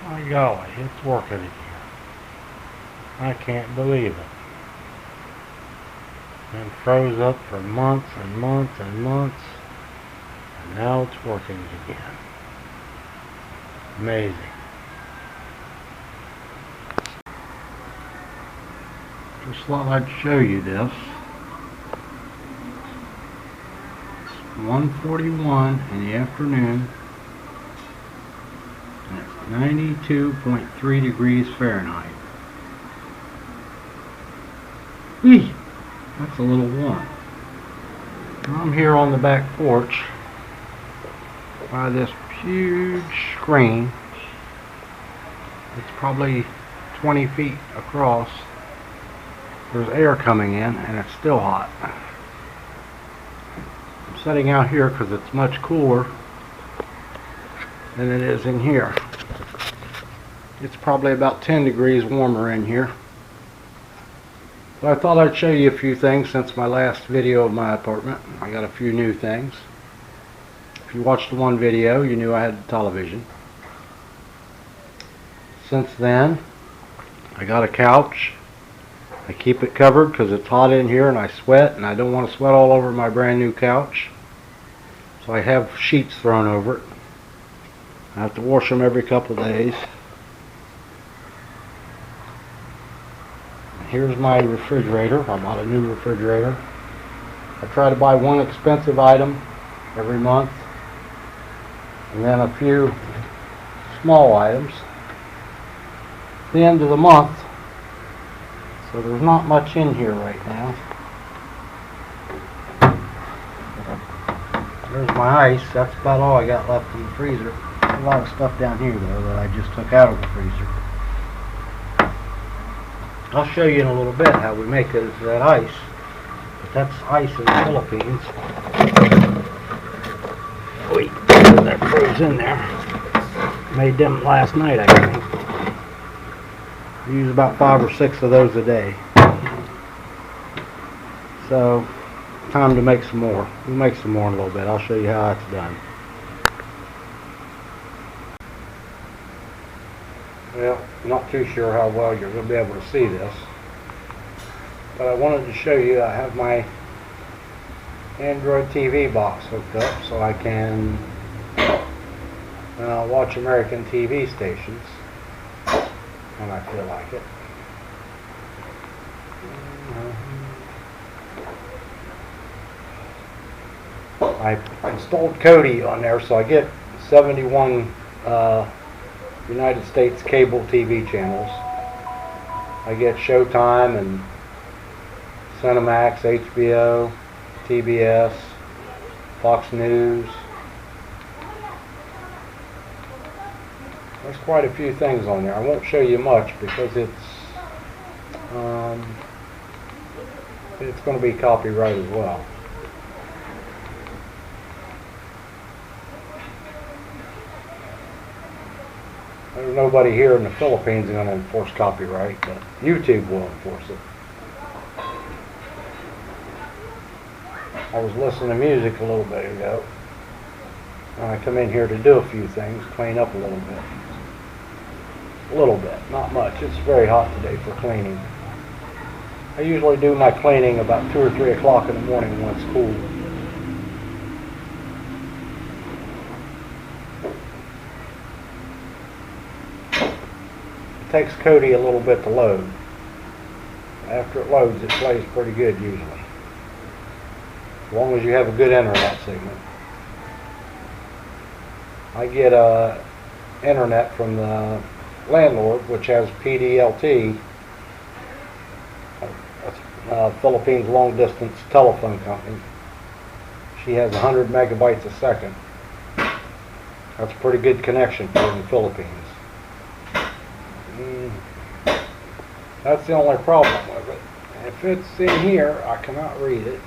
My golly, it's working again. I can't believe it. Been froze up for months and months and months, and now it's working again. Amazing. Just thought I'd show you this. It's 1:41 in the afternoon, and it's 92.3 degrees Fahrenheit. Eee, that's a little warm. I'm here on the back porch by this huge screen. It's probably 20 feet across. There's air coming in and it's still hot. I'm sitting out here because it's much cooler than it is in here. It's probably about 10 degrees warmer in here. So I thought I'd show you a few things since my last video of my apartment. I got a few new things. If you watched the one video, you knew I had television. Since then, I got a couch. I keep it covered because it's hot in here and I sweat, and I don't want to sweat all over my brand new couch. So I have sheets thrown over it. I have to wash them every couple of days. Here's my refrigerator. I bought a new refrigerator. I try to buy one expensive item every month, and then a few small items at the end of the month. So there's not much in here right now. There's my ice. That's about all I got left in the freezer. A lot of stuff down here though that I just took out of the freezer. I'll show you in a little bit how we make that ice. But that's ice in the Philippines. Wait, that froze in there. Made them last night, I think. We use about 5 or 6 of those a day. So, time to make some more. We'll make some more in a little bit. I'll show you how that's done. Well, not too sure how well you're going to be able to see this, but I wanted to show you I have my Android TV box hooked up so I can watch American TV stations when I feel like it. I installed Kodi on there, so I get 71 United States cable TV channels. I get Showtime and Cinemax, HBO, TBS, Fox News. There's quite a few things on there. I won't show you much because it's going to be copyright as well. There's nobody here in the Philippines going to enforce copyright, but YouTube will enforce it. I was listening to music a little bit ago, and I come in here to do a few things, clean up a little bit. A little bit, not much. It's very hot today for cleaning. I usually do my cleaning about 2 or 3 o'clock in the morning when it's cool. It takes Kodi a little bit to load. After it loads, it plays pretty good usually. As long as you have a good internet signal. I get internet from the landlord, which has PDLT, Philippines long distance telephone company. She has 100 megabytes a second. That's a pretty good connection for in the Philippines. That's the only problem with it. If it's in here, I cannot read it.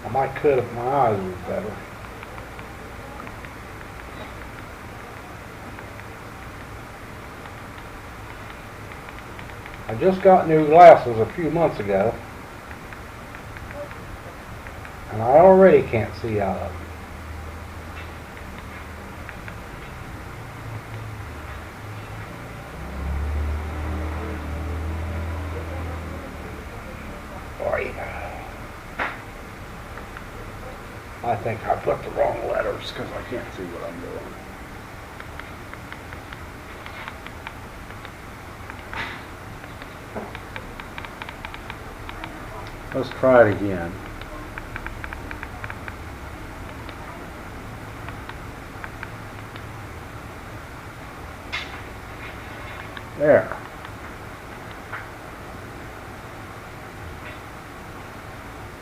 I might could if my eyes was better. I just got new glasses a few months ago, And I already can't see out of them. Boy, I think I put the wrong letters because I can't see what I'm doing. Let's try it again. There.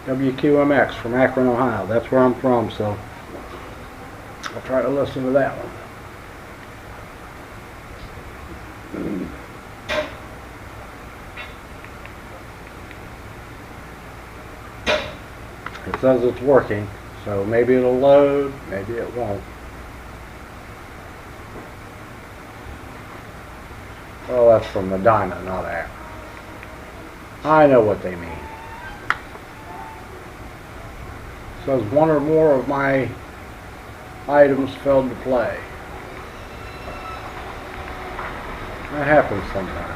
WQMX from Akron, Ohio. That's where I'm from, so I'll try to listen to that one. It says it's working, so maybe it'll load, maybe it won't. Well, that's from Medina, not Akron. I know what they mean. It says one or more of my items failed to play. That happens sometimes.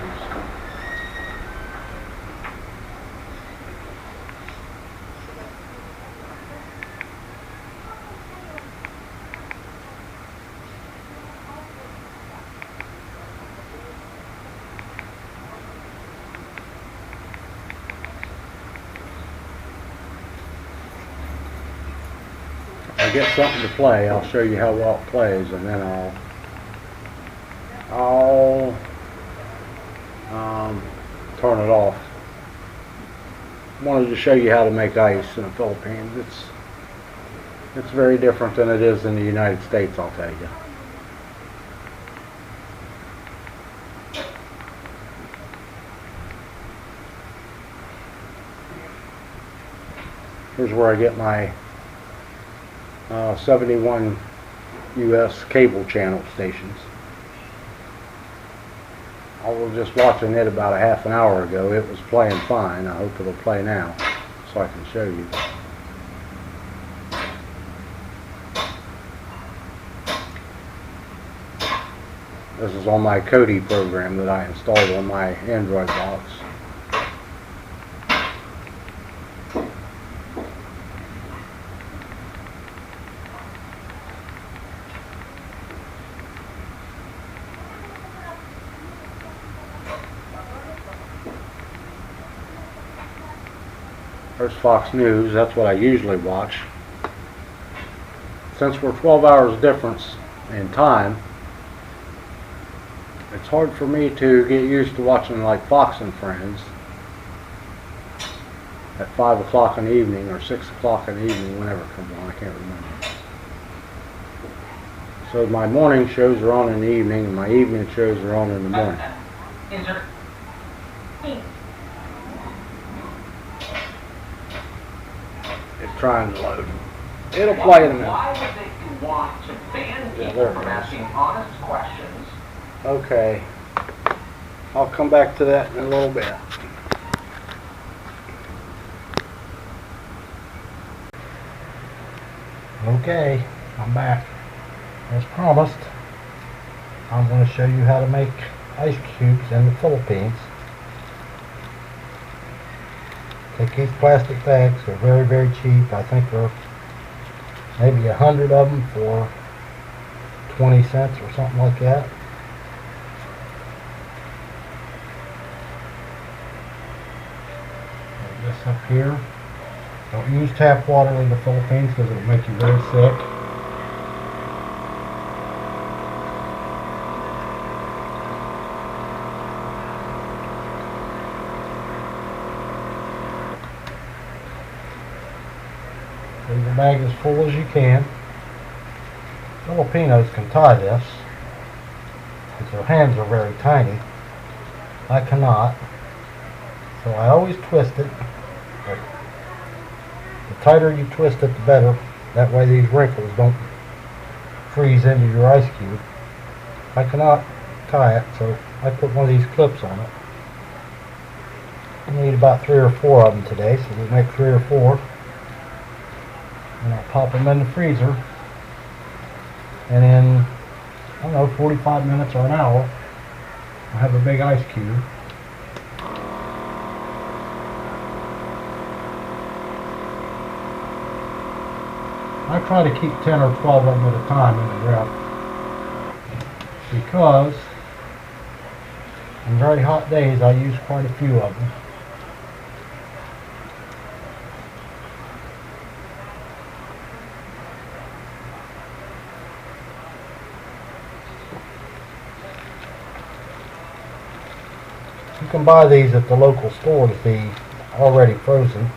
I get something to play, I'll show you how well it plays, and then I'll turn it off. I wanted to show you how to make ice in the Philippines. It's very different than it is in the United States, I'll tell you. Here's where I get my 71 US cable channel stations. I was just watching it about a half an hour ago. It was playing fine. I hope it'll play now so I can show you. This is on my Kodi program that I installed on my Android box. There's Fox News, that's what I usually watch. Since we're 12 hours difference in time, it's hard for me to get used to watching like Fox and Friends at 5 o'clock in the evening or 6 o'clock in the evening, whenever it comes on, I can't remember. So my morning shows are on in the evening and my evening shows are on in the morning. It's trying to load. It'll play in a minute. Why would they want to ban people from asking honest questions? Okay. I'll come back to that in a little bit. Okay, I'm back. As promised, I'm going to show you how to make ice cubes in the Philippines. Take these plastic bags, they're very, very cheap. I think they're maybe 100 of them for 20 cents or something like that. Put this up here. Don't use tap water in the Philippines because it'll make you very sick. Leave your bag as full as you can. Filipinos can tie this because their hands are very tiny. I cannot. So I always twist it. But the tighter you twist it, the better. That way these wrinkles don't freeze into your ice cube. I cannot tie it, so I put one of these clips on it. I need about 3 or 4 of them today, so we'll make 3 or 4. and I'll pop them in the freezer, and in, I don't know, 45 minutes or an hour, I'll have a big ice cube. I try to keep 10 or 12 of them at a time in the ref, because on very hot days I use quite a few of them. You can buy these at the local stores, the already frozen,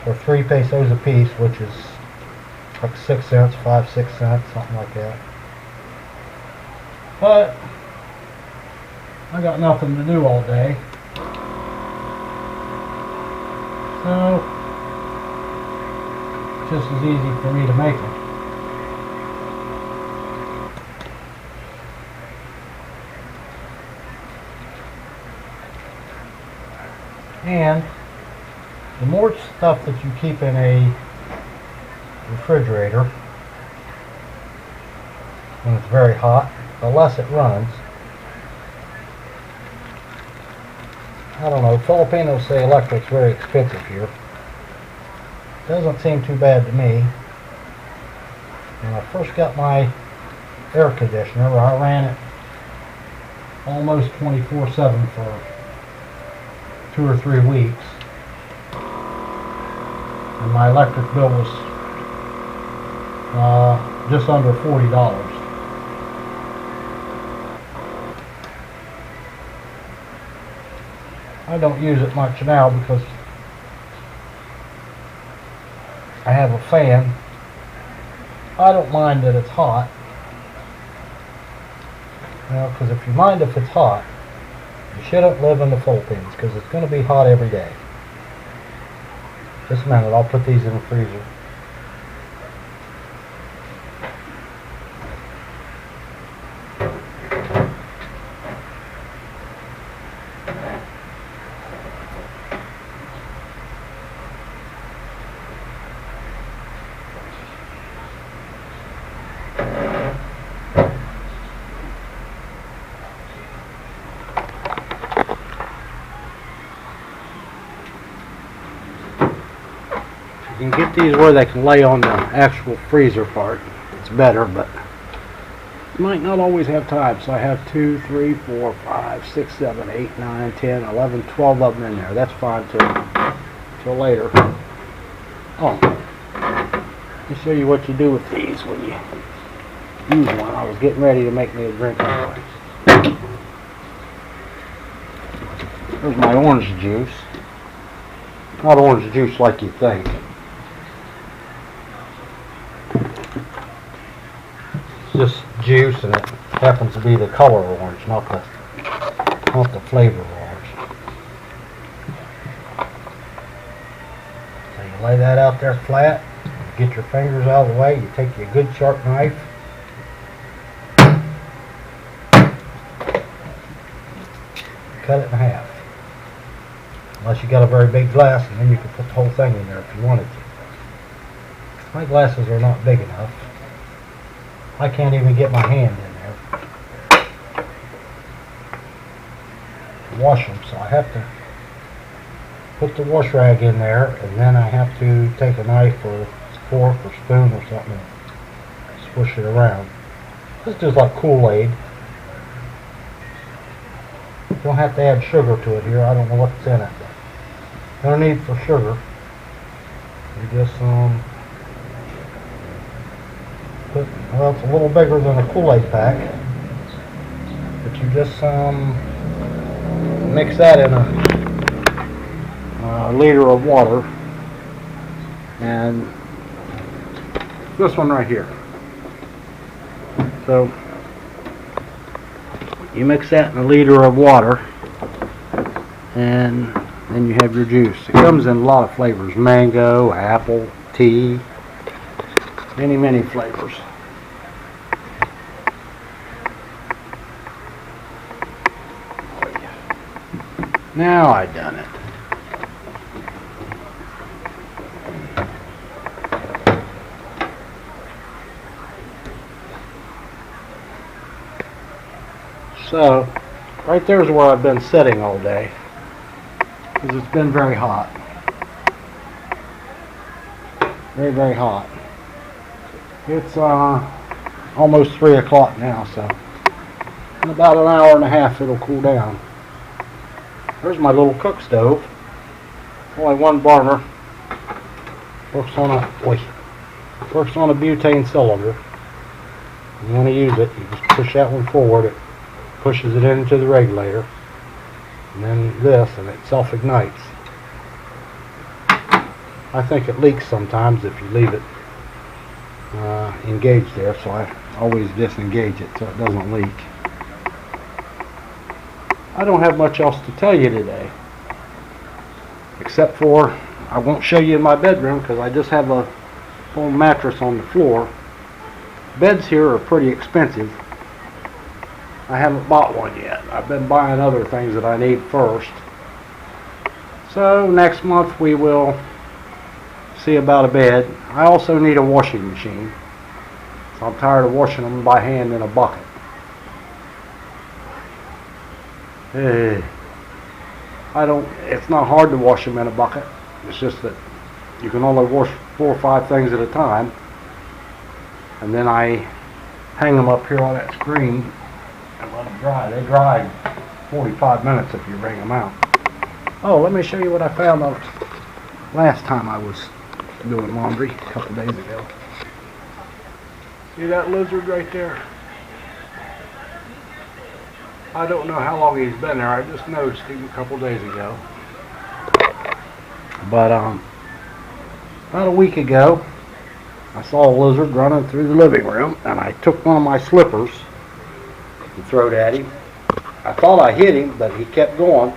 for 3 pesos a piece, which is like 6 cents, 5, 6 cents, something like that. But I got nothing to do all day, so it's just as easy for me to make them. And the more stuff that you keep in a refrigerator when it's very hot, the less it runs. I don't know, Filipinos say electric's very expensive here. Doesn't seem too bad to me. When I first got my air conditioner, I ran it almost 24/7 for 2 or 3 weeks, and my electric bill was just under $40. I don't use it much now because I have a fan. I don't mind that it's hot, because if you mind if it's hot, you shouldn't live in the Philippines, because it's going to be hot every day. Just a minute, I'll put these in the freezer. You can get these where they can lay on the actual freezer part. It's better, but you might not always have time. So I have 2, 3, 4, 5, 6, 7, 8, 9, 10, 11, 12 of them in there. That's fine too. Till later. Oh, let me show you what you do with these when you use one. I was getting ready to make me a drink anyway. There's my orange juice. Not orange juice like you think. Just juice, and it happens to be the color orange, not the flavor orange. So you lay that out there flat, you get your fingers out of the way, you take your good sharp knife, cut it in half. Unless you got a very big glass, and then you can put the whole thing in there if you wanted to. My glasses are not big enough. I can't even get my hand in there to wash them, so I have to put the wash rag in there, and then I have to take a knife or fork or spoon or something and swish it around. This is just like Kool-Aid. You don't have to add sugar to it here. I don't know what's in it. No need for sugar. You just well, it's a little bigger than a Kool-Aid pack, but you just mix that in a liter of water, and this one right here. So you mix that in a liter of water, and then you have your juice. It comes in a lot of flavors: mango, apple, tea. Many flavors. Now I done it. So, right there's where I've been sitting all day, because it's been very hot. Very, very hot. It's almost 3 o'clock now, so in about an hour and a half it'll cool down. There's my little cook stove. Only one burner. Works on a butane cylinder. You want to use it, you just push that one forward, it pushes it into the regulator, and then this, and it self-ignites. I think it leaks sometimes if you leave it engaged there, so I always disengage it so it doesn't leak. I don't have much else to tell you today, except for I won't show you in my bedroom because I just have a full mattress on the floor. Beds here are pretty expensive. I haven't bought one yet. I've been buying other things that I need first. So next month we will see about a bed. I also need a washing machine. So I'm tired of washing them by hand in a bucket. It's not hard to wash them in a bucket. It's just that you can only wash 4 or 5 things at a time. And then I hang them up here on that screen and let them dry. They dry 45 minutes if you wring them out. Oh, let me show you what I found out last time I was doing laundry a couple days ago. See that lizard right there? I don't know how long he's been there. I just noticed him a couple days ago. But about a week ago, I saw a lizard running through the living room, and I took one of my slippers and threw it at him. I thought I hit him, but he kept going.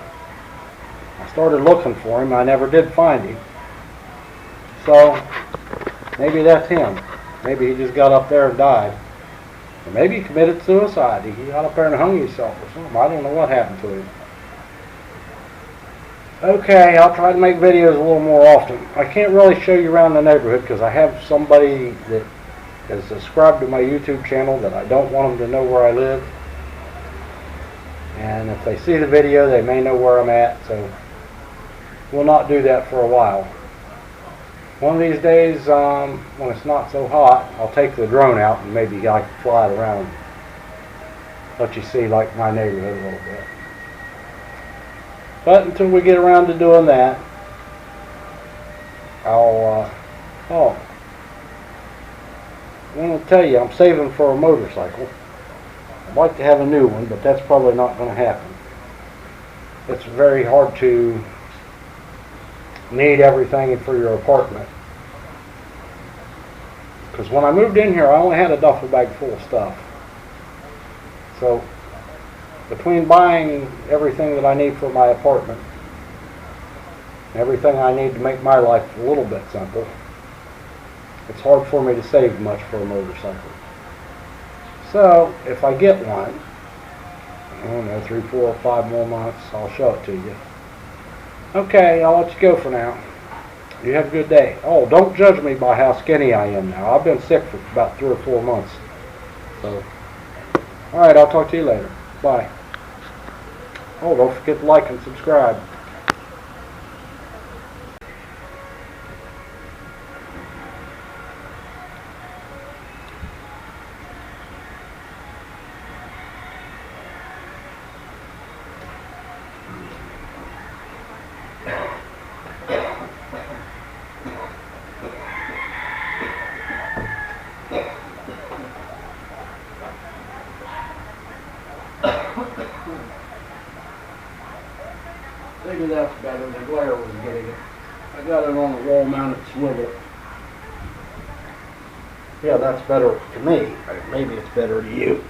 I started looking for him. I never did find him. So maybe that's him. Maybe he just got up there and died. Or maybe he committed suicide. He got up there and hung himself or something. I don't know what happened to him. Okay, I'll try to make videos a little more often. I can't really show you around the neighborhood because I have somebody that is subscribed to my YouTube channel that I don't want them to know where I live. And if they see the video, they may know where I'm at, so we'll not do that for a while. One of these days, when it's not so hot, I'll take the drone out and maybe I can fly it around, let you see like my neighborhood a little bit. But until we get around to doing that, I want to tell you, I'm saving for a motorcycle. I'd like to have a new one, but that's probably not going to happen. It's very hard to need everything for your apartment. Because when I moved in here, I only had a duffel bag full of stuff. So between buying everything that I need for my apartment, everything I need to make my life a little bit simple, it's hard for me to save much for a motorcycle. So if I get one, I don't know, 3, 4, or 5 more months, I'll show it to you. Okay, I'll let you go for now. You have a good day. Oh, don't judge me by how skinny I am now. I've been sick for about 3 or 4 months. So, alright, I'll talk to you later. Bye. Oh, don't forget to like and subscribe. Maybe that's better. The glare was getting it. I got it on a wall-mounted swivel. Yeah, that's better to me. Maybe it's better to you.